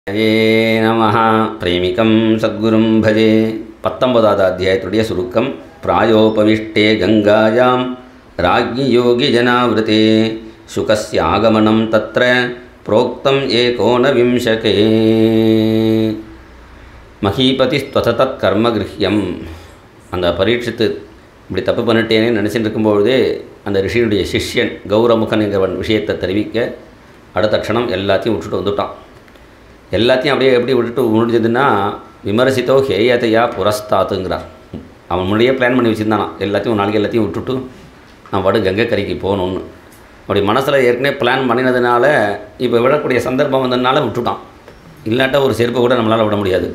ஏ நமஹ பிரேமிகம் சத்குரும் பஜே. 19வது அத்தியாயத்துடைய சுருக்கம். பிராயோபவிஷ்டே கங்காயாம் ராஜ்ஞி யோகி ஜனாவிருதே சுகஸ்ய ஆகமனம் தத்ர புரோக்தம் ஏகோனவிம்சகே. மஹீபதி ஸ்வததத் கர்ம கிருஹ்யம். அந்த பரீட்சித்து இப்படி தப்பு பண்ணிட்டேனே நினச்சிட்டு இருக்கும்பொழுதே அந்த ரிஷியுடைய சிஷ்யன் கௌரமுகன் என்கிறவன் விஷயத்தை தெரிவிக்க அடுத்த க்ஷணம் எல்லாத்தையும் விட்டுட்டு வந்துட்டான். எல்லாத்தையும் அப்படியே எப்படி விட்டுட்டு முடிஞ்சதுன்னா விமர்சித்தோ ஹேயதையா புரஸ்தாத்துங்கிறார். அவன் முன்னாடியே பிளான் பண்ணி வச்சுருந்தானா எல்லாத்தையும் ஒரு நாளைக்கு எல்லாத்தையும் விட்டுட்டு நான் பாடு கங்கை கரைக்கு போகணுன்னு. அப்படி மனசில் ஏற்கனவே பிளான் பண்ணினதுனால இப்போ விடக்கூடிய சந்தர்ப்பம் வந்ததுனால விட்டுட்டான். இல்லாட்டா ஒரு செருப்பு கூட நம்மளால் விட முடியாது.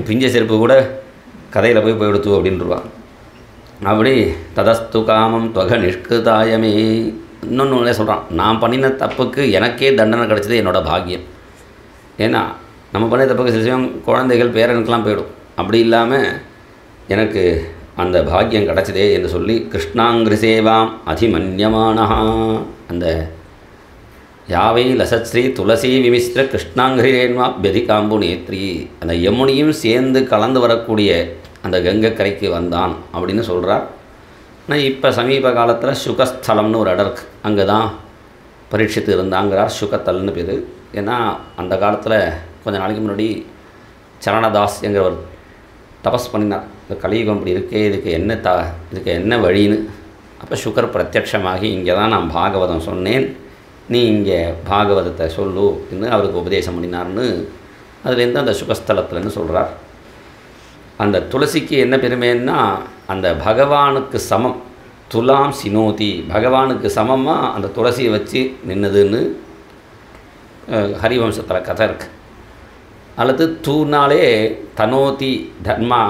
பிஞ்ச செருப்பு கூட கதையில் போய் எடுத்து அப்படின்ட்டுருவான். அப்படி ததஸ்து காமம் தொக நிஷ்கிருதாயமே. இன்னொன்று சொல்கிறான், நான் பண்ணின தப்புக்கு எனக்கே தண்டனை கிடச்சது என்னோடய பாக்கியம். ஏன்னா நம்ம பண்ண தப்புக்கு சில சமயம் குழந்தைகள் பேரனுக்கெலாம் போயிடும். அப்படி இல்லாமல் எனக்கு அந்த பாக்கியம் கிடச்சதே என்று சொல்லி கிருஷ்ணாங்கிரி சேவாம் அதிமன்யமானஹா. அந்த யாவை லசஸ்ரீ துளசி விமிஸ்ர கிருஷ்ணாங்கிரேன்வா பெதிகாம்பு நேத்ரி. அந்த யமுனியும் சேர்ந்து கலந்து வரக்கூடிய அந்த கங்கை கரைக்கு வந்தான் அப்படின்னு சொல்கிறார். ஆனால் இப்போ சமீப காலத்தில் சுகஸ்தலம்னு ஒரு இடம் இருக்குது, அங்கே தான் பரீட்சித்து இருந்தாங்கிறார். சுகத்தல்னு பேர். ஏன்னா அந்த காலத்தில் கொஞ்சம் நாளைக்கு முன்னாடி சரணதாஸ் என்கிறவர் தபஸ் பண்ணினார். இந்த கலியுகம் இப்படி இருக்கே, இதுக்கு என்ன வழின்னு. அப்போ சுகர் பிரத்யட்சமாகி இங்கே தான் நான் பாகவதம் சொன்னேன், நீ இங்கே பாகவதத்தை சொல்லு என்று அவருக்கு உபதேசம் பண்ணினார்னு அதுலேருந்து அந்த சுகஸ்தலத்துலன்னு சொல்கிறார். அந்த துளசிக்கு என்ன பெருமைன்னா அந்த பகவானுக்கு சமம், துலாம் சினோதி, பகவானுக்கு சமமாக அந்த துளசியை வச்சு நின்றுதுன்னு ஹரிவம்சத்தில் கதை இருக்குது. அல்லது தூனாலே தனோதி தர்மா,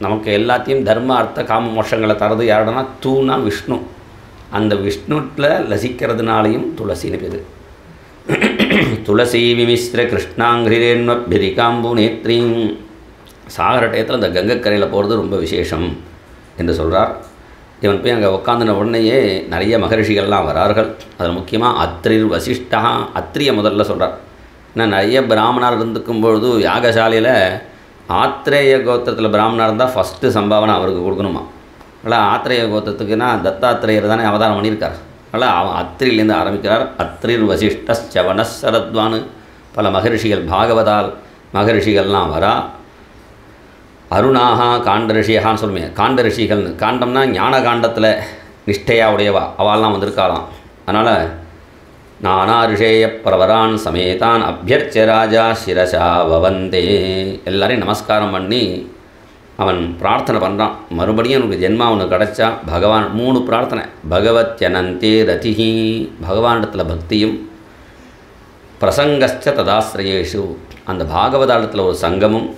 நமக்கு எல்லாத்தையும் தர்ம அர்த்த காம மோஷங்களை தரது யாருன்னா தூனா விஷ்ணு. அந்த விஷ்ணுவில் லசிக்கிறதுனாலையும் துளசின்னு பேர். துளசி விமிஸ்ர கிருஷ்ணாங்கிரேன்வபிரிகாம்பு நேத்ரீம். சாகர டயத்தில் அந்த கங்கைக்கரையில் போகிறது ரொம்ப விசேஷம் என்று சொல்கிறார். இவன் போய் அங்கே உட்காந்துன உடனேயே நிறைய மகரிஷிகள்லாம் வரார்கள். அதில் முக்கியமாக அத்ரிர் வசிஷ்டா, அத்ரியை முதல்ல சொல்கிறார். ஏன்னா நிறைய பிராமணர் இருந்துக்கும் பொழுது யாகசாலையில் ஆத்ரேய கோத்திரத்தில் பிராமணர் இருந்தால் ஃபஸ்ட்டு சம்பாவனை அவருக்கு கொடுக்கணுமா. அதனால் ஆத்ரேய கோத்திரத்துக்குன்னா தத்தாத்திரேயர் தானே அவதாரம் பண்ணியிருக்கார். அதனால் அவன் அத்ரிலேருந்து ஆரம்பிக்கிறார். அத்ரிர் வசிஷ்ட சவனசரத்வான்னு பல மகரிஷிகள், பாகவதால் மகரிஷிகள்லாம் வரா. அருணாகா காண்ட ரிஷியகான்னு சொல்லுவேன். காண்ட ரிஷிகள்னு, காண்டம்னா ஞான காண்டத்தில் நிஷ்டையாக உடையவா, அவள்லாம் வந்திருக்காளாம். அதனால் நானா ரிஷேய பிரவரான் சமேதான் அபியர்ச்ச ராஜா சிரசா வவந்தே. எல்லாரையும் நமஸ்காரம் பண்ணி அவன் பிரார்த்தனை பண்ணுறான். மறுபடியும் எனக்கு ஜென்மா ஒன்று கிடச்சா பகவான் 3 பிரார்த்தனை. பகவத்யனந்தே ரதிஹி, பகவானிடத்தில் பக்தியும், பிரசங்கஸ்ச ததாஸ்ரயேஷு, அந்த பாகவதாளத்தில் ஒரு சங்கமும்,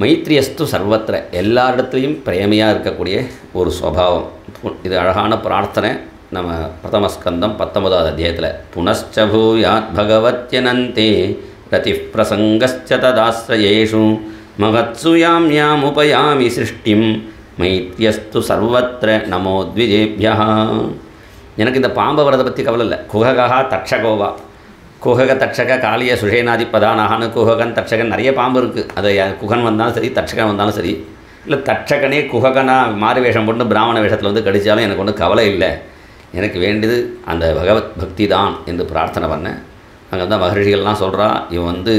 மைத்ரியஸ்து சர்வத்திர, எல்லாரிடத்துலையும் பிரேமையாக இருக்கக்கூடிய ஒரு சுவாவம். இது அழகான பிரார்த்தனை. நம்ம பிரதமஸ்கந்தம் 19வது அத்தியாயத்தில் புனశ్చ பூயாத் பகவத்யனந்தே ரதி பிரசங்கஸ்ச ததாஸ்ரயேஷு மகத்சு யாம் யாம் உபயாமி சிருஷ்டிம் மைத்ரியஸ்து சர்வத்திர நமோ த்விஜேப்யா. எனக்கு இந்த பாம்பை வரதை பற்றி கவலை இல்லை. குஹகா தட்சகோவா, குஹக தட்சக காளிய சுஷேனாதி பதானாகனு குஹகன் தட்சகன் நிறைய பாம்பு இருக்குது. அதை குகன் வந்தாலும் சரி, தட்சகன் வந்தாலும் சரி, இல்லை தட்சகனே குஹகனா மாறு வேஷம் போட்டு பிராமண வேஷத்தில் வந்து கடித்தாலும் எனக்கு ஒன்றும் கவலை இல்லை. எனக்கு வேண்டியது அந்த பகவத் பக்தி தான் என்று பிரார்த்தனை பண்ணேன். அங்கே தான் மகரிஷிகள்லாம் சொல்கிறா, இவன் வந்து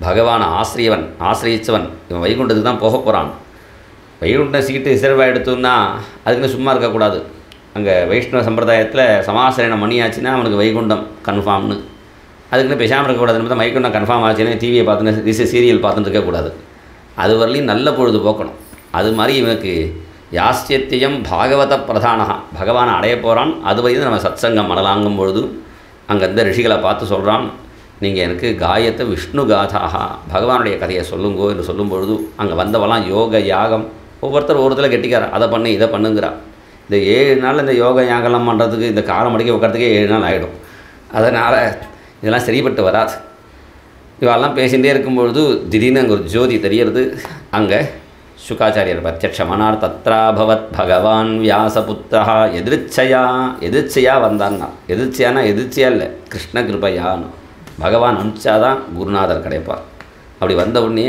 பகவானை ஆசிரியச்சவன், இவன் வைகுண்டத்துக்கு தான் போக போகிறான். வைகுண்ட சீட்டு ரிசர்வாக எடுத்தோன்னா அதுக்குன்னு சும்மா இருக்கக்கூடாது. அங்கே வைஷ்ணவ சம்பிரதாயத்தில் சமாசரணம் மணியாச்சுன்னா அவனுக்கு வைகுண்டம் கன்ஃபார்ம்னு. அதுக்குன்னு பேசாமல் இருக்கக்கூடாதுன்னு பார்த்தா வைகுண்டம் கன்ஃபார்ம் ஆச்சுன்னா டிவியை பார்த்துன்னு சீரியல் பார்த்துட்டு இருக்கக்கூடாது. அது வரலையும் நல்ல பொழுது போக்கணும். அது மாதிரி இவனுக்கு யாஸ்யத்தியம் பாகவத பிரதானகா, பகவானை அடைய போகிறான். அது வரையும் நம்ம சத்சங்கம் மடலாங்கும் பொழுது அங்கே இருந்த ரிஷிகளை பார்த்து சொல்கிறான், நீங்கள் எனக்கு காயத்தை விஷ்ணு காதாக பகவானுடைய கதையை சொல்லுங்கோ என்று சொல்லும் பொழுது அங்கே வந்தவெல்லாம் யோக யாகம் ஒவ்வொருத்தர் ஒருத்தர் கெட்டிக்கார, அதை பண்ணு இதை பண்ணுங்கிறா. இந்த 7 நாள் இந்த யோக யாகம்லாம் பண்ணுறதுக்கு இந்த காலம் மடிக்க உட்காரத்துக்கே 7 நாள் ஆகிடும். அதனால் இதெல்லாம் சரிப்பட்டு வராது. இவெல்லாம் பேசிகிட்டே இருக்கும்பொழுது திடீர்னு அங்கே ஒரு ஜோதி தெரியறது. அங்கே சுகாச்சாரியர் பிரத்யட்சமானார். தத்ராபவத் பகவான் வியாசபுத்திரா எதிர்ச்சையா வந்தான்னா, எதிர்ச்சையானா எதிர்ச்சையா இல்லை, கிருஷ்ண கிருபையான்னு பகவான் அனுப்பிச்சாதான் குருநாதர் கிடைப்பார். அப்படி வந்த உடனே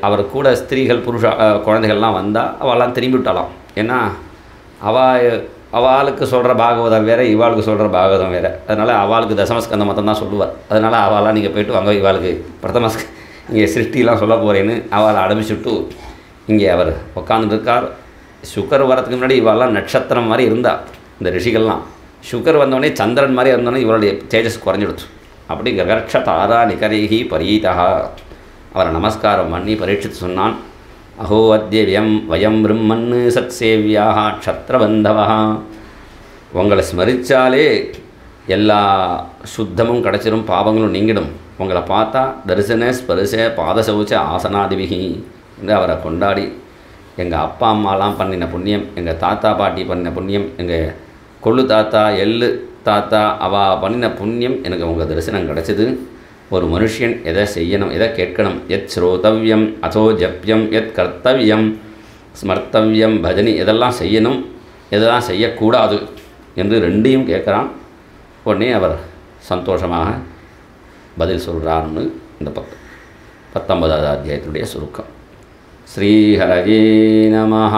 அவர் கூட ஸ்திரீகள் புருஷ குழந்தைகள்லாம் வந்தால் அவெல்லாம் திரும்பி விட்டாலாம். ஏன்னா அவளுக்கு சொல்கிற பாகவதம் வேறு, இவாளுக்கு சொல்கிற பாகவதம் வேறு. அதனால் அவளுக்கு தசமஸ்கந்தம் மட்டும் தான் சொல்லுவார். அதனால் அவளாம் நீங்கள் போய்ட்டு வாங்க, இவாளுக்கு பிரதமஸ்க இங்கே சிருஷ்டிலாம் சொல்ல போகிறேன்னு அவளை அடம்பிச்சுட்டு இங்கே அவர் உட்காந்துருக்கார். சுகர் வரத்துக்கு முன்னாடி இவாளெலாம் நட்சத்திரம் மாதிரி இருந்தால் இந்த ரிஷிகள்லாம். சுகர் வந்தோடனே சந்திரன் மாதிரி இருந்தோடனே இவளுடைய தேஜஸ் குறைஞ்சிடுச்சு. அப்படி ககர்ஷ தாரா நிகரேகி பரீதா அவரை நமஸ்காரம் பண்ணி பரீட்சித்து சொன்னான். அஹோ அத்ய வயம் பிரம்மன் சத் சேவியாக க்ஷத்ரபந்தவா. உங்களை ஸ்மரித்தாலே எல்லா சுத்தமும் கிடச்சிரும், பாவங்களும் நீங்கிடும். உங்களை பார்த்தா தரிசன ஸ்பரிச பாதசௌச்ச ஆசனாதிபிகி என்று அவரை கொண்டாடி, எங்கள் அப்பா அம்மாலாம் பண்ணின புண்ணியம், எங்கள் தாத்தா பாட்டி பண்ணின புண்ணியம், எங்கள் கொள்ளு தாத்தா எள்ளு தாத்தா அவள் பண்ணின புண்ணியம், எனக்கு உங்கள் தரிசனம் கிடச்சிது. ஒரு மனுஷன் எதை செய்யணும், எதை கேட்கணும், எத் ஸ்ரோதவ்யம் அதோ ஜப்யம், எத் கர்த்தவியம் ஸ்மர்த்தவ்யம் பஜனி, எதெல்லாம் செய்யணும், எதெல்லாம் செய்யக்கூடாது என்று ரெண்டையும் கேட்குறான். உடனே அவர் சந்தோஷமாக பதில் சொல்கிறார்னு இந்த 19வது அத்தியாயத்தினுடைய சுருக்கம். ஸ்ரீஹரயே நமஹ.